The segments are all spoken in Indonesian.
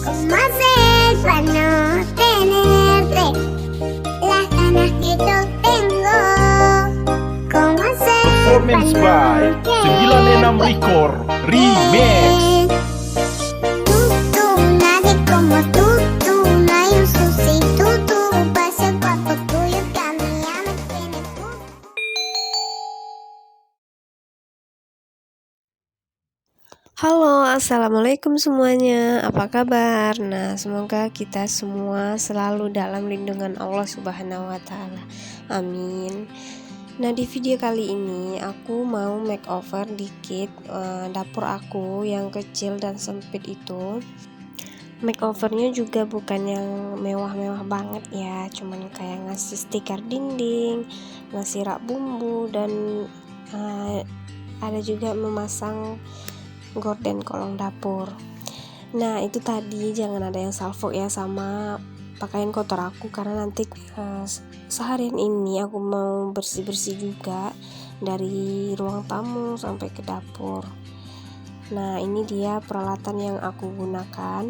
¿Cómo hacer para no tenerte? Las ganas que yo tengo. ¿Cómo hacer Performance by 96 Record Remix. Tú, nadie como tú, no hay un sustituto. Pasa el cuerpo tuyo que a mí ya me tiene tú. Halo, assalamualaikum semuanya. Apa kabar? Nah, semoga kita semua selalu dalam lindungan Allah Subhanahu wa Ta'ala. Amin. Nah, di video kali ini aku mau makeover dikit dapur aku yang kecil dan sempit itu. Makeovernya juga bukan yang mewah-mewah banget ya, cuman kayak ngasih stiker dinding, ngasih rak bumbu, dan ada juga memasang gorden kolong dapur. Nah, itu tadi jangan ada yang salfok ya sama pakaian kotor aku, karena nanti seharian ini aku mau bersih-bersih juga dari ruang tamu sampai ke dapur. Nah, ini dia peralatan yang aku gunakan.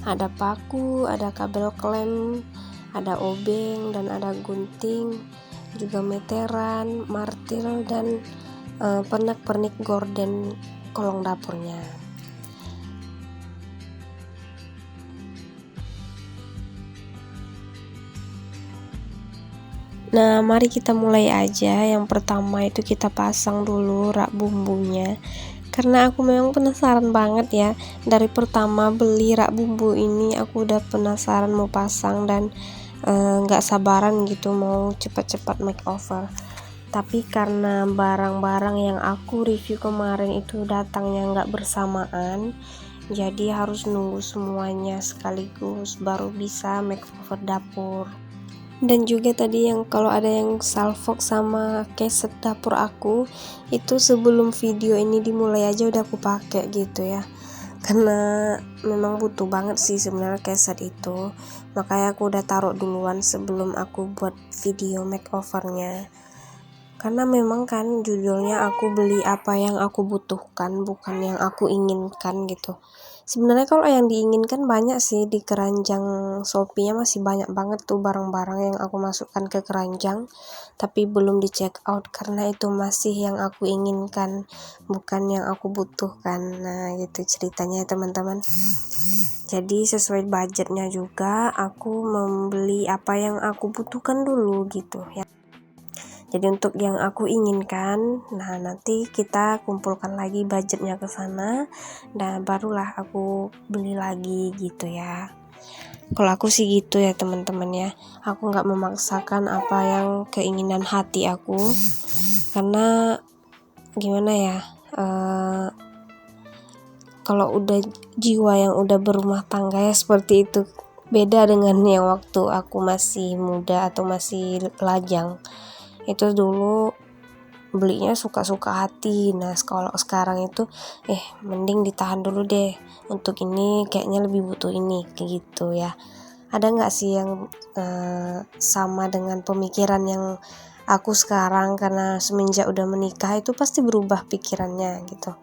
Ada paku, ada kabel klem, ada obeng, dan ada gunting, juga meteran, martil, dan pernak-pernik gorden kolong dapurnya. Nah, mari kita mulai aja. Yang pertama itu kita pasang dulu rak bumbunya, karena aku memang penasaran banget ya. Dari pertama beli rak bumbu ini aku udah penasaran mau pasang dan gak sabaran gitu mau cepat-cepat makeover. Tapi karena barang-barang yang aku review kemarin itu datangnya nggak bersamaan, jadi harus nunggu semuanya sekaligus baru bisa makeover dapur. Dan juga tadi yang kalau ada yang salfok sama keset dapur aku itu sebelum video ini dimulai aja udah aku pakai gitu ya, karena memang butuh banget sih sebenarnya keset itu, makanya aku udah taruh duluan sebelum aku buat video makeovernya. Karena memang kan judulnya aku beli apa yang aku butuhkan, bukan yang aku inginkan gitu. Sebenarnya kalau yang diinginkan banyak sih, di keranjang Shopee-nya masih banyak banget tuh barang-barang yang aku masukkan ke keranjang, tapi belum di check out karena itu masih yang aku inginkan, bukan yang aku butuhkan. Nah, gitu ceritanya ya teman-teman. Jadi sesuai budgetnya juga aku membeli apa yang aku butuhkan dulu gitu ya. Jadi untuk yang aku inginkan, nah nanti kita kumpulkan lagi budgetnya ke sana, dan barulah aku beli lagi gitu ya. Kalau aku sih gitu ya teman-teman ya. Aku nggak memaksakan apa yang keinginan hati aku, karena gimana ya, kalau udah jiwa yang udah berumah tangga ya seperti itu. Beda dengan yang waktu aku masih muda atau masih lajang. Itu dulu belinya suka-suka hati. Nah, kalau sekarang itu mending ditahan dulu deh, untuk ini kayaknya lebih butuh ini, kayak gitu ya. Ada nggak sih yang sama dengan pemikiran yang aku sekarang? Karena semenjak udah menikah itu pasti berubah pikirannya gitu.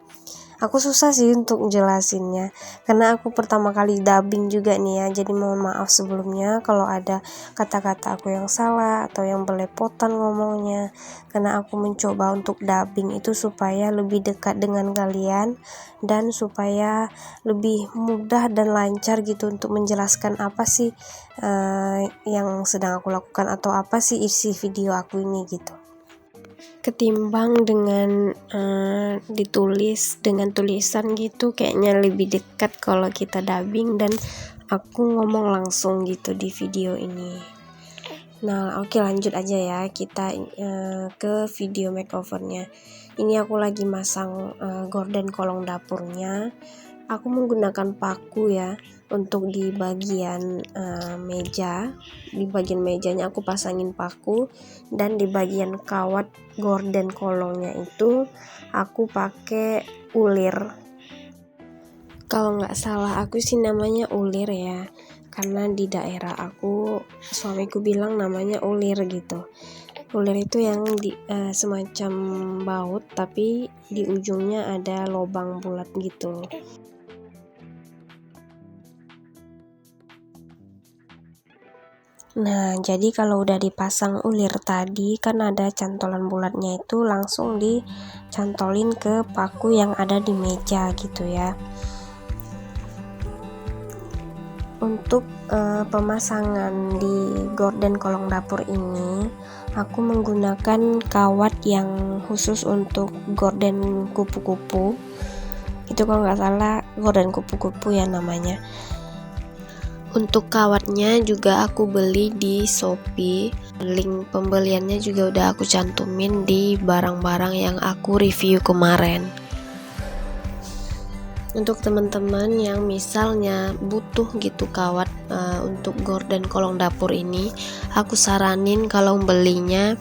Aku susah sih untuk jelasinnya, karena aku pertama kali dubbing juga nih ya, jadi mohon maaf sebelumnya kalau ada kata-kata aku yang salah atau yang belepotan ngomongnya, karena aku mencoba untuk dubbing itu supaya lebih dekat dengan kalian dan supaya lebih mudah dan lancar gitu untuk menjelaskan apa sih yang sedang aku lakukan atau apa sih isi video aku ini gitu, ketimbang dengan ditulis dengan tulisan gitu. Kayaknya lebih dekat kalau kita dubbing dan aku ngomong langsung gitu di video ini. Nah, oke, lanjut aja ya kita ke video makeovernya. Ini aku lagi masang gorden kolong dapurnya. Aku menggunakan paku ya untuk di bagian meja. Di bagian mejanya aku pasangin paku, dan di bagian kawat gorden kolongnya itu aku pakai ulir. Kalau nggak salah aku sih namanya ulir ya, karena di daerah aku suamiku bilang namanya ulir gitu. Ulir itu yang semacam baut tapi di ujungnya ada lubang bulat gitu. Nah, jadi kalau udah dipasang ulir tadi kan ada cantolan bulatnya, itu langsung dicantolin ke paku yang ada di meja gitu ya. Untuk pemasangan di gorden kolong dapur ini, aku menggunakan kawat yang khusus untuk gorden kupu-kupu. Itu kalau nggak salah gorden kupu-kupu ya namanya. Untuk kawatnya juga aku beli di Shopee. Link pembeliannya juga udah aku cantumin di barang-barang yang aku review kemarin. Untuk teman-teman yang misalnya butuh gitu kawat untuk gorden kolong dapur ini, aku saranin kalau belinya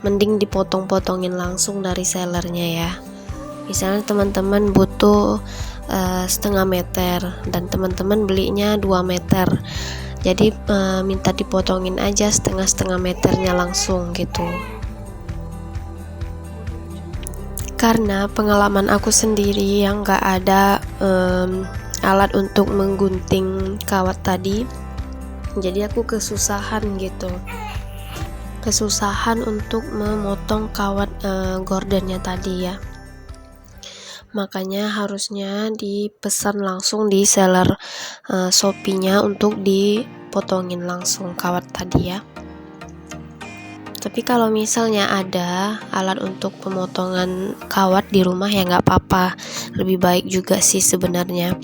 mending dipotong-potongin langsung dari sellernya ya. Misalnya teman-teman butuh setengah meter dan teman-teman belinya 2 meter, jadi minta dipotongin aja setengah meternya langsung gitu. Karena pengalaman aku sendiri yang gak ada alat untuk menggunting kawat tadi, jadi aku kesusahan untuk memotong kawat gordennya tadi ya. Makanya harusnya dipesan langsung di seller Shopee-nya untuk dipotongin langsung kawat tadi ya. Tapi kalau misalnya ada alat untuk pemotongan kawat di rumah ya nggak apa-apa, lebih baik juga sih sebenarnya,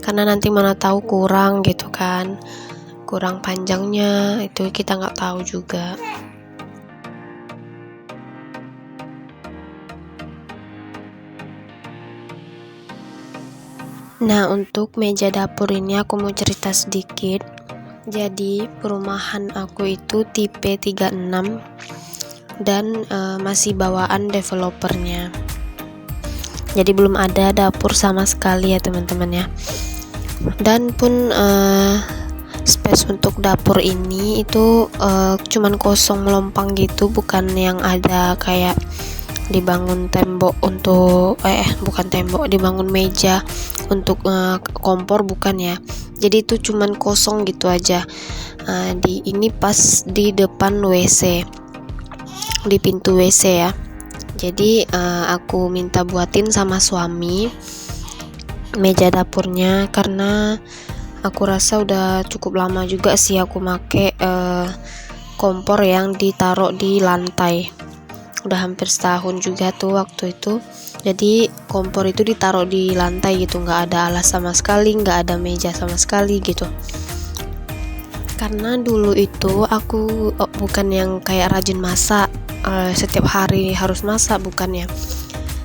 karena nanti mana tahu kurang gitu kan, kurang panjangnya itu kita nggak tahu juga. Nah, untuk meja dapur ini aku mau cerita sedikit. Jadi perumahan aku itu tipe 36 dan masih bawaan developernya. Jadi belum ada dapur sama sekali ya teman-teman ya. Dan pun space untuk dapur ini itu cuman kosong melompang gitu, bukan yang ada kayak dibangun tembok untuk bukan tembok, dibangun meja untuk kompor, bukan ya. Jadi itu cuman kosong gitu aja. Ini pas di depan WC, di pintu WC ya. Jadi aku minta buatin sama suami meja dapurnya, karena aku rasa udah cukup lama juga sih aku make kompor yang ditaruh di lantai. Udah hampir setahun juga tuh waktu itu. Jadi kompor itu ditaruh di lantai gitu, nggak ada alas sama sekali, nggak ada meja sama sekali gitu. Karena dulu itu aku bukan yang kayak rajin masak, setiap hari harus masak, bukan ya.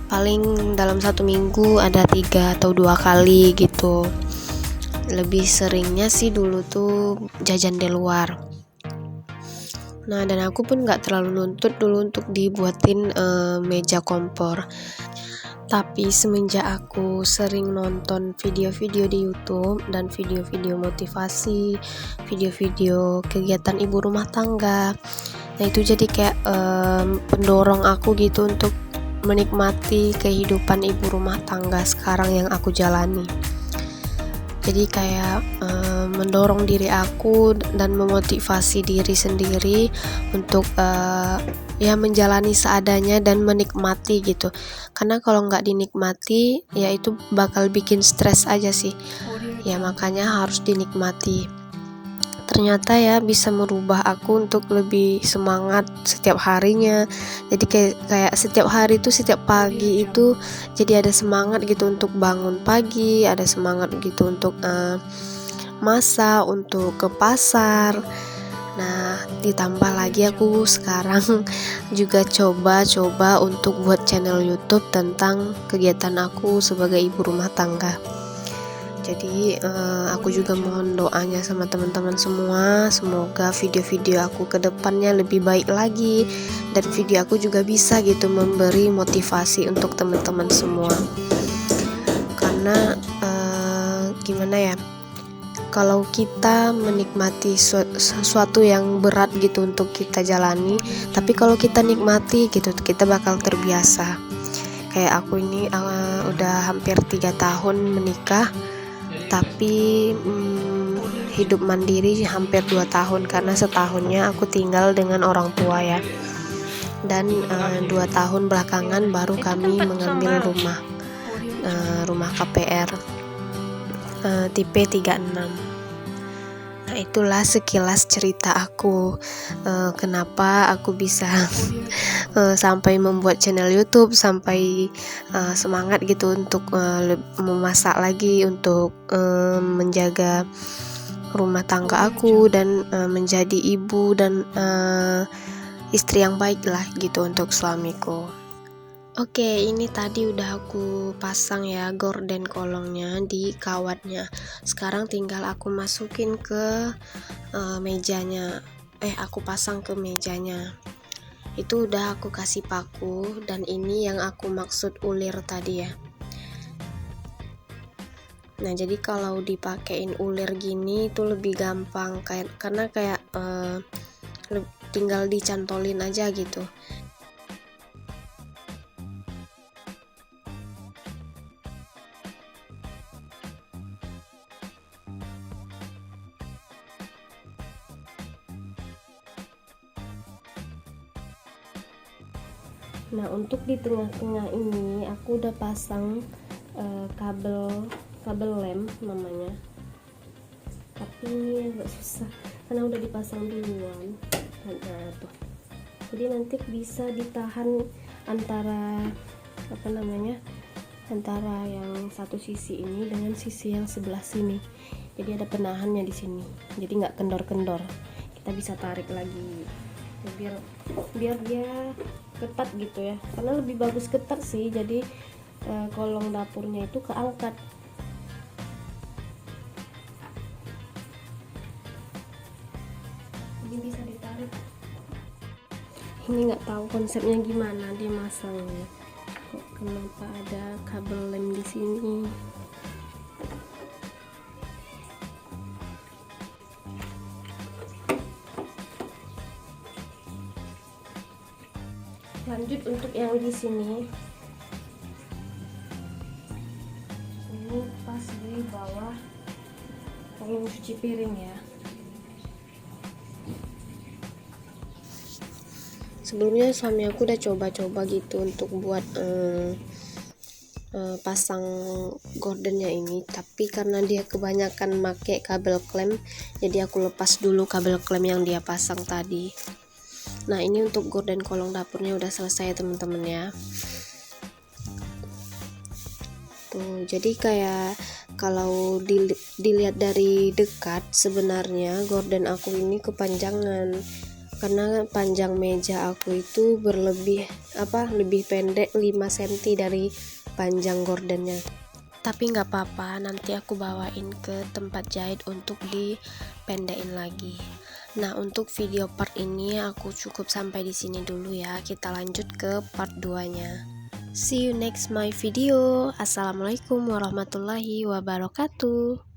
Paling dalam 1 minggu ada 3 atau 2 kali gitu. Lebih seringnya sih dulu tuh jajan di luar. Nah, dan aku pun gak terlalu nuntut dulu untuk dibuatin meja kompor. Tapi semenjak aku sering nonton video-video di YouTube dan video-video motivasi, video-video kegiatan ibu rumah tangga, nah itu jadi kayak pendorong aku gitu untuk menikmati kehidupan ibu rumah tangga sekarang yang aku jalani. Jadi kayak mendorong diri aku dan memotivasi diri sendiri untuk ya menjalani seadanya dan menikmati gitu. Karena kalau nggak dinikmati ya itu bakal bikin stres aja sih. Ya makanya harus dinikmati. Ternyata ya bisa merubah aku untuk lebih semangat setiap harinya. Jadi kayak setiap hari itu, setiap pagi itu jadi ada semangat gitu untuk bangun pagi, ada semangat gitu untuk masak, untuk ke pasar. Nah, ditambah lagi aku sekarang juga coba untuk buat channel YouTube tentang kegiatan aku sebagai ibu rumah tangga. Jadi aku juga mohon doanya sama teman-teman semua, semoga video-video aku ke depannya lebih baik lagi, dan video aku juga bisa gitu memberi motivasi untuk teman-teman semua. Karena gimana ya, kalau kita menikmati sesuatu yang berat gitu untuk kita jalani, tapi kalau kita nikmati gitu, kita bakal terbiasa. Kayak aku ini udah hampir 3 tahun menikah, tapi hidup mandiri hampir 2 tahun, karena setahunnya aku tinggal dengan orang tua ya. Dan 2 tahun belakangan baru kami mengambil rumah KPR tipe 36. Nah, itulah sekilas cerita aku, kenapa aku bisa sampai membuat channel YouTube, sampai semangat gitu untuk memasak lagi, untuk menjaga rumah tangga aku, dan menjadi ibu dan istri yang baik lah gitu untuk suamiku. Oke, ini tadi udah aku pasang ya gorden kolongnya di kawatnya. Sekarang tinggal aku masukin ke mejanya. Aku pasang ke mejanya. Itu udah aku kasih paku, dan ini yang aku maksud ulir tadi ya. Nah, jadi kalau dipakein ulir gini itu lebih gampang, karena kayak tinggal dicantolin aja gitu. Nah, untuk di tengah-tengah ini aku udah pasang kabel lem namanya, tapi ini agak susah karena udah dipasang duluan. Nah, tuh. Jadi nanti bisa ditahan antara antara yang satu sisi ini dengan sisi yang sebelah sini. Jadi ada penahannya di sini. Jadi nggak kendor-kendor. Kita bisa tarik lagi. Biar dia ketat gitu ya, karena lebih bagus ketat sih, jadi kolong dapurnya itu keangkat. Ini bisa ditarik. Ini nggak tahu konsepnya gimana dia masangnya, kok kenapa ada kabel lem di sini. Lanjut untuk yang di sini, ini pas di bawah kolong cuci piring ya. Sebelumnya suami aku udah coba-coba gitu untuk buat pasang gordennya ini, tapi karena dia kebanyakan make kabel klem, jadi aku lepas dulu kabel klem yang dia pasang tadi. Nah, ini untuk gorden kolong dapurnya udah selesai ya teman-teman ya. Tuh, jadi kayak kalau dilihat dari dekat, sebenarnya gorden aku ini kepanjangan, karena panjang meja aku itu lebih pendek 5 cm dari panjang gordennya. Tapi nggak apa-apa, nanti aku bawain ke tempat jahit untuk dipendekin lagi. Nah, untuk video part ini aku cukup sampai di sini dulu ya. Kita lanjut ke part 2-nya. See you next my video. Assalamualaikum warahmatullahi wabarakatuh.